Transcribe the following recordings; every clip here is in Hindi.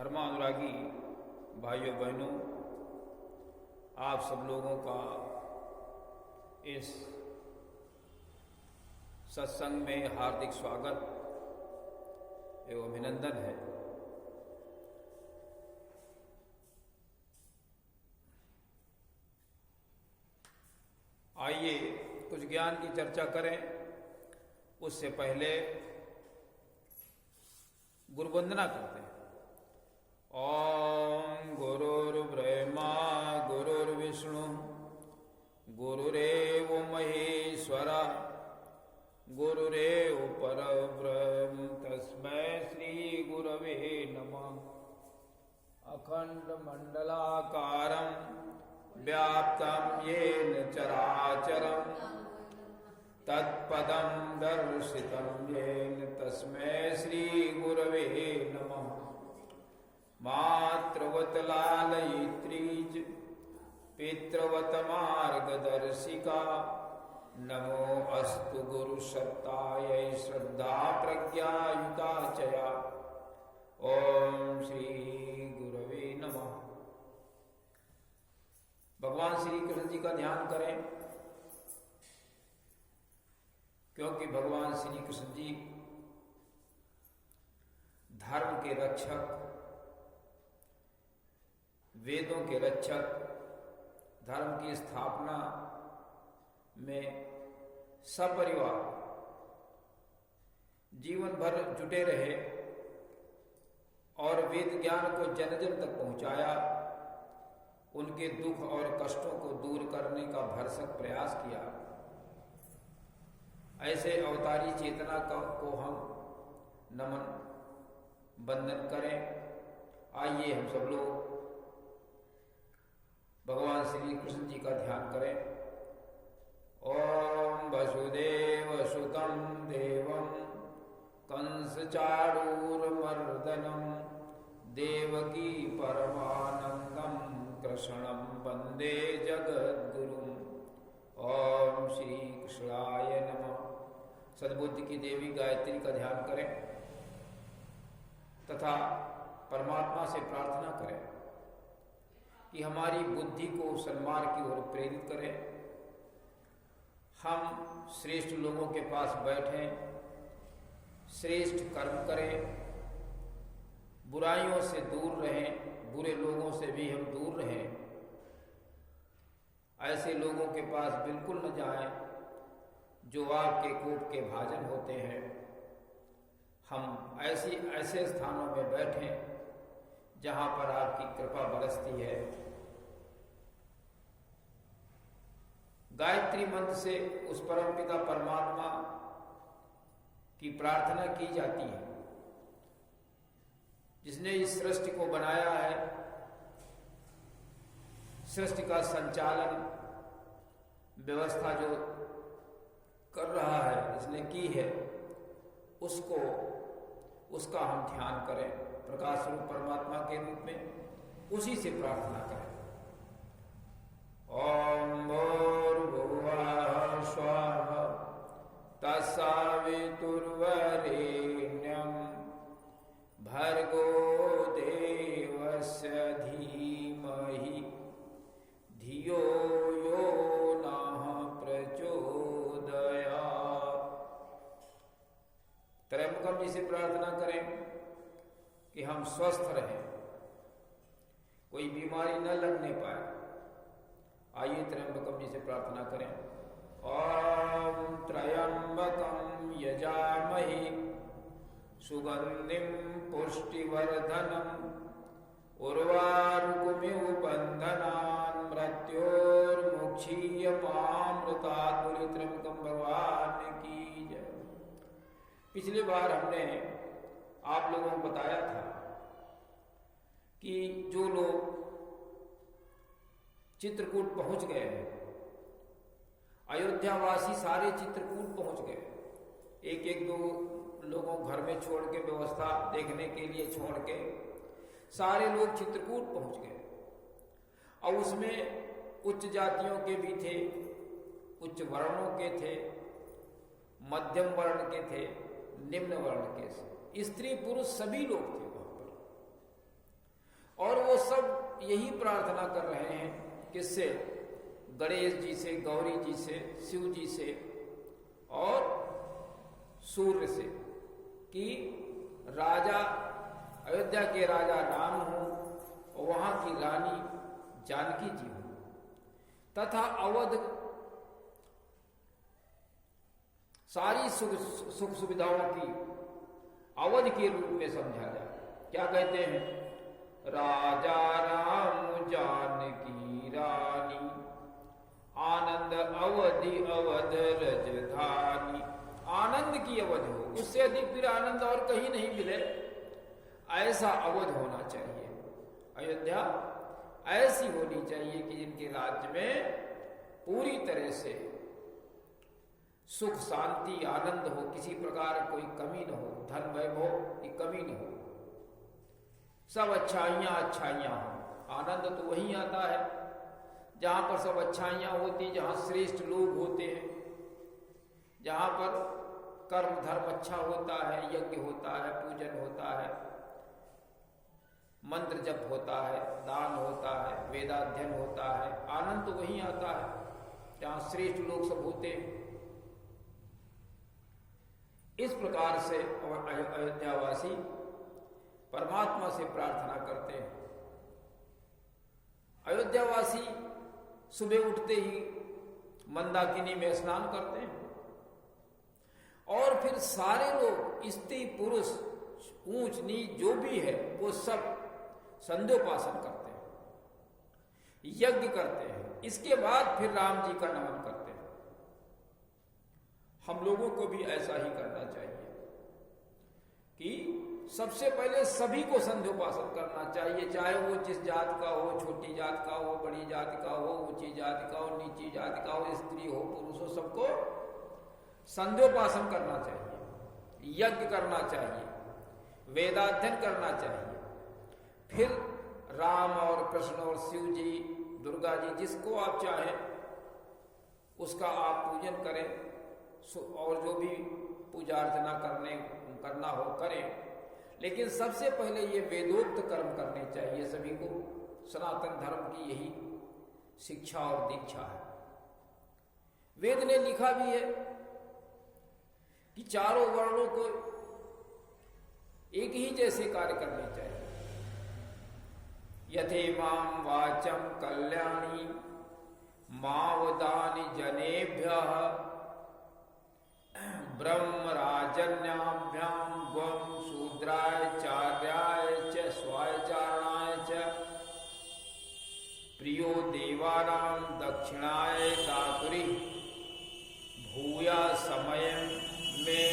धर्मानुरागी भाइयों बहनों, आप सब लोगों का इस सत्संग में हार्दिक स्वागत एवं अभिनंदन है। आइए कुछ ज्ञान की चर्चा करें। उससे पहले गुरुवंदना करते हैं। ओम गुरुर्ब्रह्मा गुरुर्विष्णु गुरुरेव महेश्वरा गुरुरेव परब्रह्म तस्मै श्री गुरवे नमः। अखंड मंडलाकारं व्याप्तं येन चराचरं तत्पदं दर्शितं येन तस्मै श्री गुरवे नमः। मातृवत लालयित्रीज पितृवत मार्गदर्शिका नमो अस्तु गुरुसत्तायै श्रद्धा प्रज्ञायुता चया। ओम श्री गुरवे नमः। भगवान श्री कृष्ण जी का ध्यान करें, क्योंकि भगवान श्री कृष्ण जी धर्म के रक्षक, वेदों के रक्षक, धर्म की स्थापना में सपरिवार जीवन भर जुटे रहे और वेद ज्ञान को जन जन तक पहुंचाया। उनके दुख और कष्टों को दूर करने का भरसक प्रयास किया। ऐसे अवतारी चेतना को हम नमन वंदन करें। आइए हम सब लोग भगवान श्री कृष्ण जी का ध्यान करें। ओम वसुदेव सुतं देवं कंस चाणूरमर्दनं देवकी परमानंदं कृष्णं वंदे जगद्गुरुम्। ओम श्री कृष्णाय नमः। सद्बुद्धि की देवी गायत्री का ध्यान करें तथा परमात्मा से प्रार्थना करें कि हमारी बुद्धि को सन्मार्ग की ओर प्रेरित करें। हम श्रेष्ठ लोगों के पास बैठें, श्रेष्ठ कर्म करें, बुराइयों से दूर रहें, बुरे लोगों से भी हम दूर रहें। ऐसे लोगों के पास बिल्कुल न जाएं जो आपके कोप के भाजन होते हैं। हम ऐसे स्थानों में बैठें जहां पर आपकी कृपा बरसती है। गायत्री मंत्र से उस परमपिता परमात्मा की प्रार्थना की जाती है जिसने इस सृष्टि को बनाया है, सृष्टि का संचालन व्यवस्था जो कर रहा है, जिसने की है, उसका हम ध्यान करें प्रकाश स्वरूप परमात्मा के रूप में। उसी से प्रार्थना करें। ओम भूर्भुवः स्वः तत्सवितुर्वरेण्यं भर्गो देवस्य धीमहि धियो यो नः प्रचोदयात्। त्रयंबकम जी से प्रार्थना करें कि हम स्वस्थ रहें, कोई बीमारी न लगने पाए। आइए त्रयंबकम जी से प्रार्थना करें। ओम त्रयंबकम यजामहि सुगंधिं पुष्टिवर्धनम् उर्वारुकमिव बन्धनान् मृत्योर्मुक्षीयमामृतात्। त्रयंबकम भगवान की जय। पिछली बार हमने आप लोगों को बताया था कि जो लोग चित्रकूट पहुंच गए हैं, अयोध्यावासी सारे चित्रकूट पहुंच गए। एक एक दो लोगों घर में छोड़ के, व्यवस्था देखने के लिए छोड़ के सारे लोग चित्रकूट पहुंच गए। और उसमें उच्च जातियों के भी थे, उच्च वर्णों के थे, मध्यम वर्ण के थे, निम्न वर्ण के, स्त्री पुरुष सभी लोग थे वहां पर। यही प्रार्थना कर रहे हैं, किससे? गणेश जी से, गौरी जी से, शिव जी से और सूर्य से, कि राजा, अयोध्या के राजा राम हो और वहां की रानी जानकी जी हो, तथा अवध सारी सुख सुविधाओं की अवध के रूप में समझा जाए। क्या कहते हैं? राजा राम जानकी रानी, आनंद अवधि अवध रजधानी। आनंद की अवध हो, उससे अधिक फिर आनंद और कहीं नहीं मिले, ऐसा अवध होना चाहिए। अयोध्या ऐसी होनी चाहिए कि जिनके राज्य में पूरी तरह से सुख शांति आनंद हो, किसी प्रकार कोई कमी न हो, धन वैभव की कमी न हो, सब अच्छाइयां अच्छाइयां हो। आनंद तो वहीं आता है जहां पर सब अच्छाइयां होती, जहां श्रेष्ठ लोग होते हैं, जहां पर कर्म धर्म अच्छा होता है, यज्ञ होता है, पूजन होता है, मंत्र जप होता है, दान होता है, वेदाध्ययन होता है। आनंद तो वहीं आता है जहां श्रेष्ठ लोग सब होते हैं। इस प्रकार से अयोध्यावासी परमात्मा से प्रार्थना करते हैं। अयोध्यावासी सुबह उठते ही मंदाकिनी में स्नान करते हैं और फिर सारे लोग, स्त्री पुरुष, ऊंच नीच जो भी है, वो सब संध्योपासन करते हैं, यज्ञ करते हैं। इसके बाद फिर राम जी का नमन करते हैं। हम लोगों को भी ऐसा ही करना चाहिए कि सबसे पहले सभी को संध्योपासन करना चाहिए, चाहे वो जिस जात का हो, छोटी जात का हो, बड़ी जात का हो, ऊंची जात का हो, नीची जात का हो, स्त्री हो, पुरुष हो, सबको संध्योपासन करना चाहिए, यज्ञ करना चाहिए, वेदाध्ययन करना चाहिए। फिर राम और कृष्ण और शिव जी, दुर्गा जी, जिसको आप चाहें उसका आप पूजन करें और जो भी पूजा अर्चना करना हो करें। लेकिन सबसे पहले ये वेदोक्त कर्म करने चाहिए सभी को। सनातन धर्म की यही शिक्षा और दीक्षा है। वेद ने लिखा भी है कि चारों वर्णों को एक ही जैसे कार्य करने चाहिए। यथेमां वाचम कल्याणी मावदानि जनेभ्यः ब्रह्मराजन्याभ्याम ग्वम शूद्राय चार्याय च स्वायचारणाय च प्रियो देवानां दक्षिणाय दातुरी भूया समय में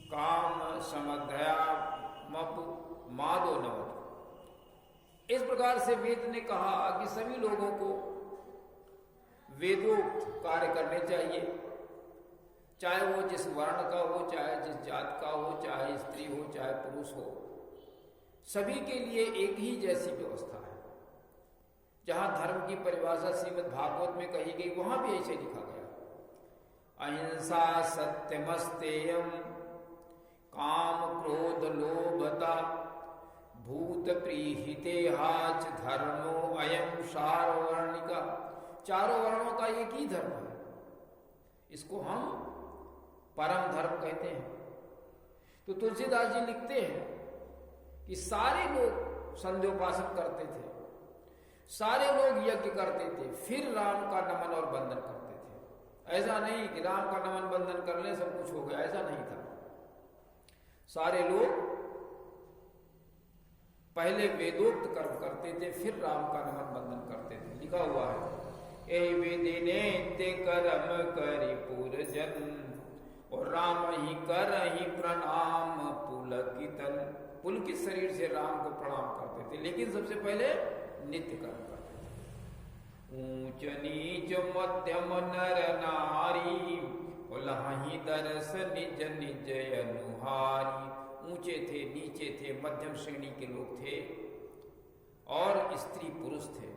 काम समध्या मप मादो नवत। इस प्रकार से वेद ने कहा कि सभी लोगों को वेदोक्त कार्य करने चाहिए, चाहे वो जिस वर्ण का हो, चाहे जिस जात का हो, चाहे स्त्री हो, चाहे पुरुष हो, सभी के लिए एक ही जैसी व्यवस्था है। जहां धर्म की परिभाषा श्रीमद् भागवत में कही गई, वहां भी ऐसे लिखा गया, अहिंसा सत्यमस्तेयम काम क्रोध लोभता भूत प्रीहितेहाच धर्मो अयम सार्ववर्णिका। चारों वर्णों का एक ही धर्म है, इसको हम परम धर्म कहते हैं। तो तुलसीदास जी लिखते हैं कि सारे लोग संध्योपासन करते थे, सारे लोग यज्ञ करते थे, फिर राम का नमन और बंदन करते थे। ऐसा नहीं कि राम का नमन बंदन कर ले सब कुछ हो गया, ऐसा नहीं था। सारे लोग पहले वेदोक्त कर्म करते थे, फिर राम का नमन बंदन करते थे। लिखा हुआ है, ए वेदिने ते कर्म करि पुरजन और राम ही कर ही प्रणाम पुलकितन। पुलकित शरीर से राम को प्रणाम करते थे, लेकिन सबसे पहले नित्य कर्म करते थे। ऊंच नीच मध्यम नर नारी उलहि दरस निज निज अनुहारी। ऊंचे थे, नीचे थे, मध्यम श्रेणी के लोग थे और स्त्री पुरुष थे।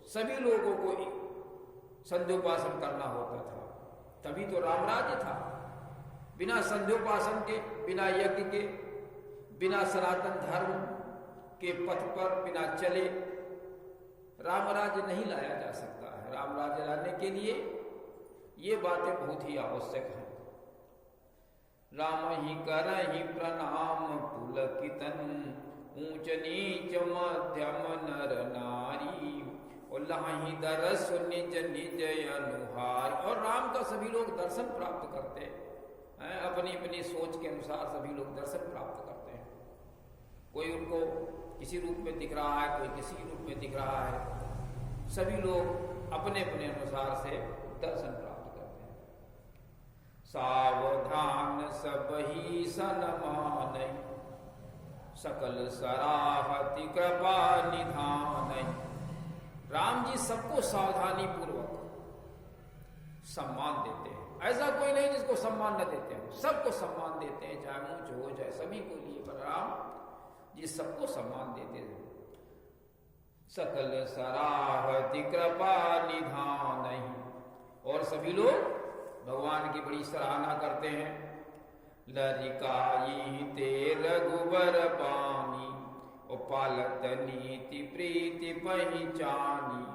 सभी लोगों को संध्योपासन करना होता था, तभी तो रामराज्य था। बिना संध्योपासन के, बिना यज्ञ के, बिना सनातन धर्म के पथ पर बिना चले राम राज्य नहीं लाया जा सकता है। राम राज्य लाने के लिए ये बातें बहुत ही आवश्यक हैं। राम ही करहि प्रणाम पुलकितन, ऊंच नीच मध्यम नर नारी, और लाही दरस निज निज अनुहार। और राम का सभी लोग दर्शन प्राप्त करते हैं, अपनी अपनी सोच के अनुसार सभी लोग दर्शन प्राप्त करते हैं। कोई उनको किसी रूप में दिख रहा है, कोई किसी रूप में दिख रहा है, सभी लोग अपने अपने अनुसार से दर्शन प्राप्त करते हैं। सावधान सब ही सनमानै, सकल सराहति कृपा निधानै। राम जी सबको सावधानी पूर्वक सम्मान देते हैं। ऐसा कोई नहीं जिसको सम्मान न देते हैं, सबको सम्मान देते हैं, चाहे ऊंच हो चाहे सभी को लिए, पर राम जी सबको सम्मान देते हैं। सकल सराहति कृपा निधानै, और सभी लोग भगवान की बड़ी सराहना करते हैं। लरिकाई ते रघुबर पानी, और पालत नीति प्रीति पहचानी।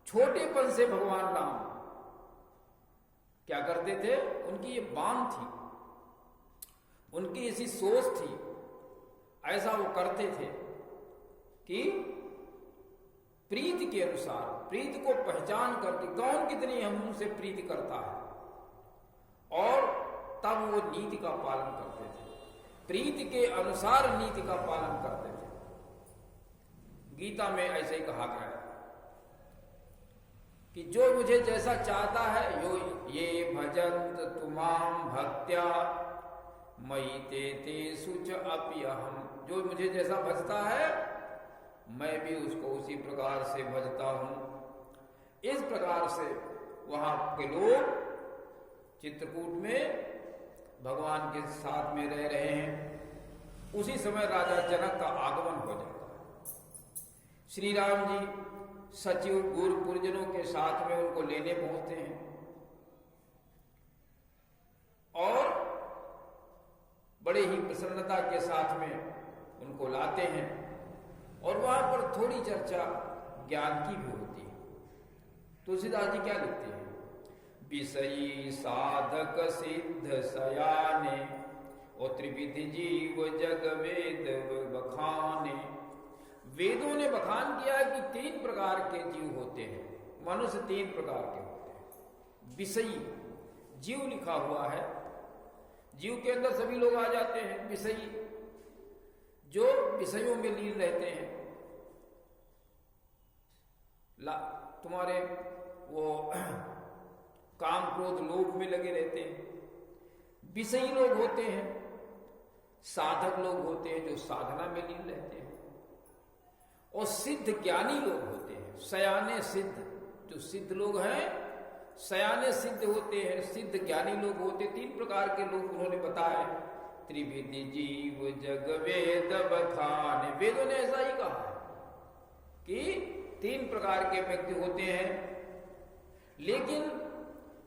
छोटेपन से भगवान राम क्या करते थे, उनकी ये बात थी, उनकी ऐसी सोच थी, ऐसा वो करते थे कि प्रीति के अनुसार, प्रीति को पहचान करके कौन कितनी हमसे प्रीति करता है, और तब वो नीति का पालन करते थे, प्रीति के अनुसार नीति का पालन करते थे। गीता में ऐसे ही कहा गया है कि जो मुझे जैसा चाहता है, यो ये भजंत तुमाम भक्त्या मयि ते ते सुच अप्यहम्। जो मुझे जैसा भजता है मैं भी उसको उसी प्रकार से भजता हूं। इस प्रकार से वहां के लोग चित्रकूट में भगवान के साथ में रह रहे हैं। उसी समय राजा जनक का आगमन हो जाता है। श्री राम जी सचिव गुरु पुरजनों के साथ में उनको लेने पहुंचते हैं और बड़े ही प्रसन्नता के साथ में उनको लाते हैं, और वहां पर थोड़ी चर्चा ज्ञान की भी होती है। तुलसीदास जी क्या लिखते हैं, विषयी साधक सिद्ध सयाने, और त्रिविधि जीव जग वेद बखाने। वेदों ने बखान किया कि 3 प्रकार के जीव होते हैं, मनुष्य 3 प्रकार के होते हैं। विषयी जीव लिखा हुआ है, जीव के अंदर सभी लोग आ जाते हैं। विषयी जो विषयों में लीन रहते हैं, तुम्हारे वो काम क्रोध लोभ में लगे रहते हैं। विषयी लोग होते हैं। साधक लोग होते हैं जो साधना में लीन रहते हैं, और सिद्ध ज्ञानी लोग होते हैं। सयाने सिद्ध, जो सिद्ध लोग हैं सयाने सिद्ध होते हैं, सिद्ध ज्ञानी लोग होते। 3 प्रकार के लोग उन्होंने बताए। त्रिविधि जीव जग वेद बखाने। वेदों ने ऐसा ही कहा है कि 3 प्रकार के व्यक्ति होते हैं, लेकिन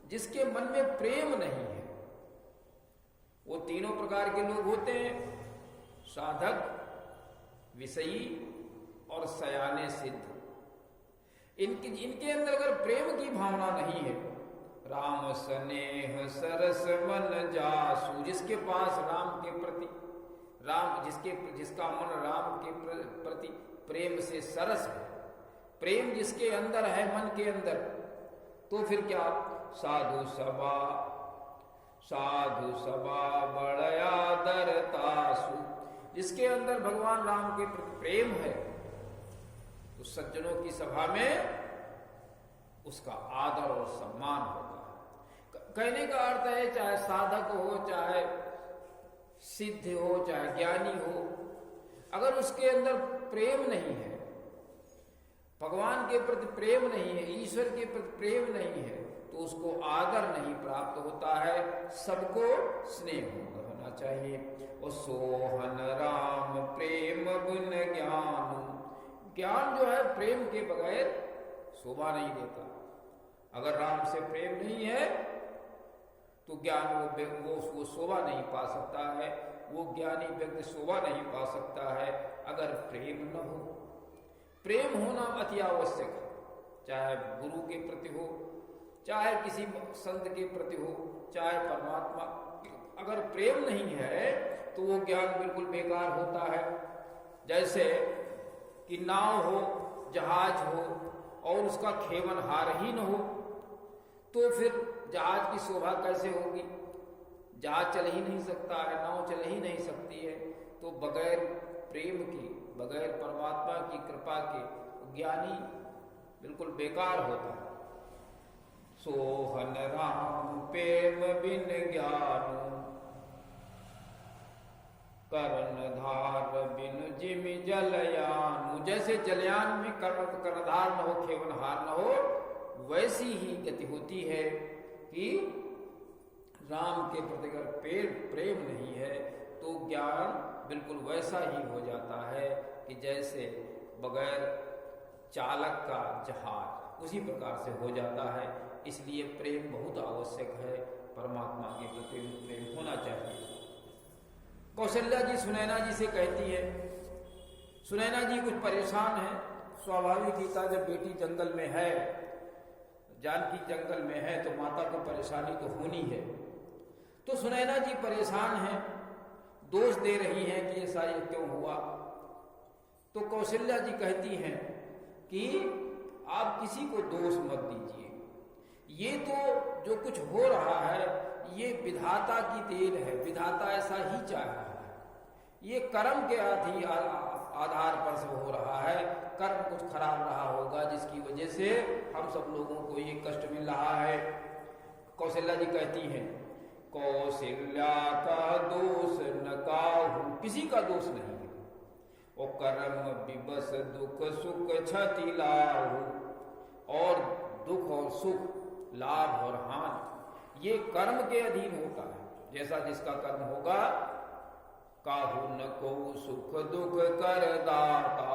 जिसके मन में प्रेम नहीं है वो तीनों प्रकार के लोग होते हैं, साधक, विषयी और सयाने सिद्ध। इनके अंदर अगर प्रेम की भावना नहीं है, राम स्नेह सरस मन जासु, जिसके पास राम के प्रति जिसका मन राम के प्रति प्रेम से सरस है, प्रेम जिसके अंदर है मन के अंदर, तो फिर क्या साधु सबा बड़या दरतासु। जिसके अंदर भगवान राम के प्रति प्रेम है, उस सज्जनों की सभा में उसका आदर और सम्मान होता है। कहने का अर्थ है चाहे साधक हो, चाहे सिद्ध हो, चाहे ज्ञानी हो, अगर उसके अंदर प्रेम नहीं है, भगवान के प्रति प्रेम नहीं है, ईश्वर के प्रति प्रेम नहीं है, तो उसको आदर नहीं प्राप्त होता है। सबको स्नेह होना चाहिए। और सोहन राम प्रेम गुण ज्ञान। ज्ञान जो है प्रेम के बगैर शोभा नहीं देता। अगर राम से प्रेम नहीं है तो ज्ञान वो शोभा नहीं पा सकता है, वो ज्ञानी व्यक्ति शोभा नहीं पा सकता है अगर प्रेम न हो। प्रेम होना अति आवश्यक है, चाहे गुरु के प्रति हो, चाहे किसी संत के प्रति हो, चाहे परमात्मा। अगर प्रेम नहीं है तो वो ज्ञान बिल्कुल बेकार होता है। जैसे कि नाव हो, जहाज हो और उसका खेवनहार ही न हो तो फिर जहाज की शोभा कैसे होगी? जहाज चल ही नहीं सकता है, नाव चल ही नहीं सकती है। तो बगैर प्रेम की, बगैर परमात्मा की कृपा के ज्ञानी बिल्कुल बेकार होता है। सोहन राम प्रेम बिन ज्ञान, कर्ण धार बिन जिम जलयान। जैसे जलयान में कर्णधार न हो, खेवनहार न हो, वैसी ही गति होती है कि राम के प्रति अगर प्रेम नहीं है तो ज्ञान बिल्कुल वैसा ही हो जाता है कि जैसे बगैर चालक का जहाज, उसी प्रकार से हो जाता है। इसलिए प्रेम बहुत आवश्यक है, परमात्मा के प्रति प्रेम होना चाहिए। कौशल्या जी सुनैना जी से कहती है, सुनैना जी कुछ परेशान है। स्वाभाविक ही था, जब बेटी जंगल में है, जानकी जंगल में है, तो माता को परेशानी तो होनी है। तो सुनैना जी परेशान हैं, दोष दे रही हैं कि ऐसा ये क्यों हुआ। तो कौशल्या जी कहती हैं कि आप किसी को दोष मत दीजिए, ये तो जो कुछ हो रहा है ये विधाता की देन है, विधाता ऐसा ही चाह रहा है। ये कर्म के आधार पर से हो रहा है, कर्म कुछ खराब रहा होगा जिसकी वजह से हम सब लोगों को ये कष्ट मिल रहा है। कौशल्या जी कहती हैं, कौशल्या का दोष न काहू, किसी का दोष नहीं है। ओ कर्म विबस दुख सुख क्षति लाहू, और दुख और सुख, लाभ और हानि ये कर्म के अधीन होता है। जैसा जिसका कर्म होगा, काहू न को सुख दुख कर दाता,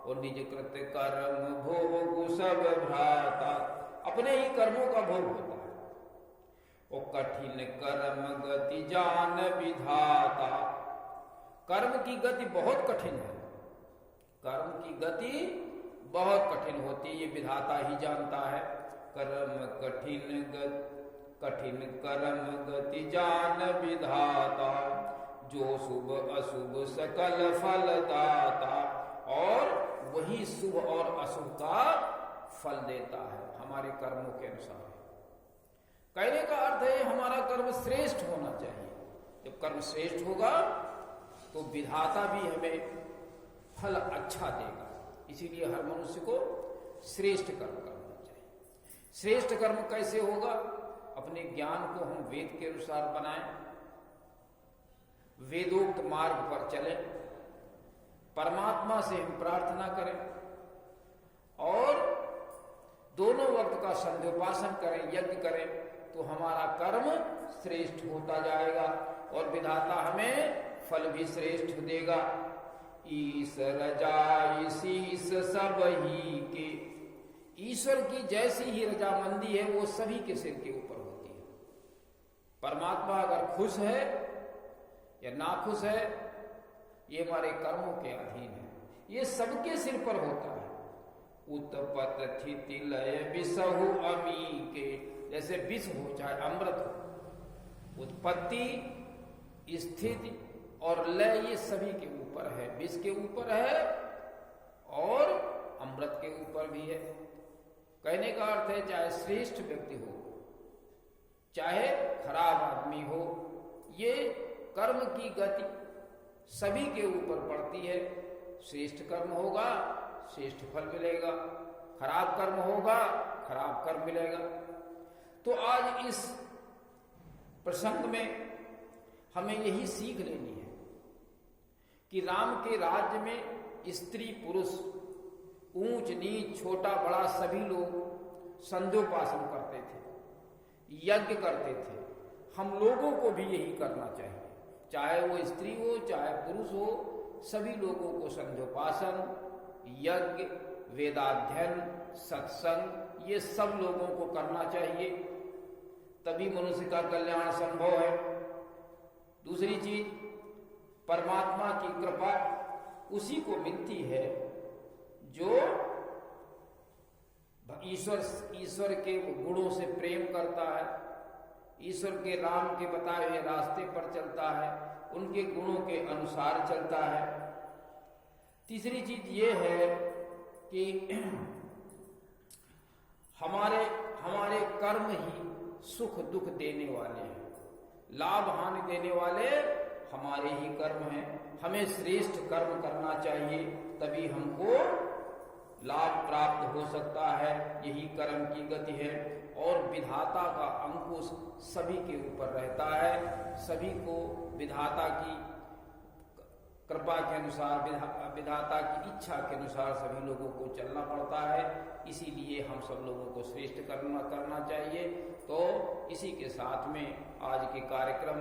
और निज कृत कर्म भोग सब भ्राता। अपने ही कर्मों का भोग होता है। और कठिन कर्म गति जान विधाता, कर्म की गति बहुत कठिन है, कर्म की गति बहुत कठिन होती है, ये विधाता ही जानता है। कर्म कठिन कर्म गति जान विधाता, जो शुभ अशुभ सकल फल दाता, और वही शुभ और अशुभ का फल देता है हमारे कर्मों के अनुसार। कहने का अर्थ है हमारा कर्म श्रेष्ठ होना चाहिए। जब कर्म श्रेष्ठ होगा तो विधाता भी हमें फल अच्छा देगा। इसीलिए हर मनुष्य को श्रेष्ठ कर्म करना चाहिए। श्रेष्ठ कर्म कैसे होगा? अपने ज्ञान को हम वेद के अनुसार बनाएं, वेदोक्त मार्ग पर चलें, परमात्मा से हम प्रार्थना करें, और दोनों वक्त का संध्योपासन करें, यज्ञ करें, तो हमारा कर्म श्रेष्ठ होता जाएगा और विधाता हमें फल भी श्रेष्ठ देगा। ईश्वर जाय शीस सब ही के, ईश्वर की जैसी ही रजामंदी है वो सभी के सिर के ऊपर होती है। परमात्मा अगर खुश है या नाखुश है ये हमारे कर्मों के अधीन है, ये सबके सिर पर होता है। उत्पत स्थिति लय विषहु अमी के, जैसे विष हो चाहे अमृत हो, उत्पत्ति स्थिति और लय ये सभी के ऊपर है, विष के ऊपर है और अमृत के ऊपर भी है। कहने का अर्थ है चाहे श्रेष्ठ व्यक्ति हो चाहे खराब आदमी हो, ये कर्म की गति सभी के ऊपर पड़ती है। श्रेष्ठ कर्म होगा श्रेष्ठ फल मिलेगा, खराब कर्म होगा खराब कर्म मिलेगा। तो आज इस प्रसंग में हमें यही सीख लेनी है कि राम के राज्य में स्त्री पुरुष, ऊंच नीच, छोटा बड़ा सभी लोग संध्योपासन करते थे, यज्ञ करते थे। हम लोगों को भी यही करना चाहिए, चाहे वो स्त्री हो चाहे पुरुष हो, सभी लोगों को संध्योपासन, यज्ञ, वेदाध्ययन, सत्संग ये सब लोगों को करना चाहिए, तभी मनुष्य का कल्याण संभव है। दूसरी चीज, परमात्मा की कृपा उसी को मिलती है जो ईश्वर के गुणों से प्रेम करता है, ईश्वर के राम के बताए हुए रास्ते पर चलता है, उनके गुणों के अनुसार चलता है। तीसरी चीज ये है कि हमारे कर्म ही सुख दुख देने वाले हैं, लाभ हानि देने वाले हमारे ही कर्म हैं। हमें श्रेष्ठ कर्म करना चाहिए, तभी हमको लाभ प्राप्त हो सकता है। यही कर्म की गति है। और विधाता का अंकुश सभी के ऊपर रहता है। सभी को विधाता की कृपा के अनुसार, विधाता की इच्छा के अनुसार सभी लोगों को चलना पड़ता है। इसीलिए हम सब लोगों को श्रेष्ठ करना चाहिए। तो इसी के साथ में आज के कार्यक्रम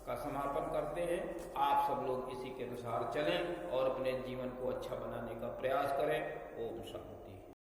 का समापन करते हैं। आप सब लोग इसी के अनुसार चलें और अपने जीवन को अच्छा बनाने का प्रयास करें। ओम शांति।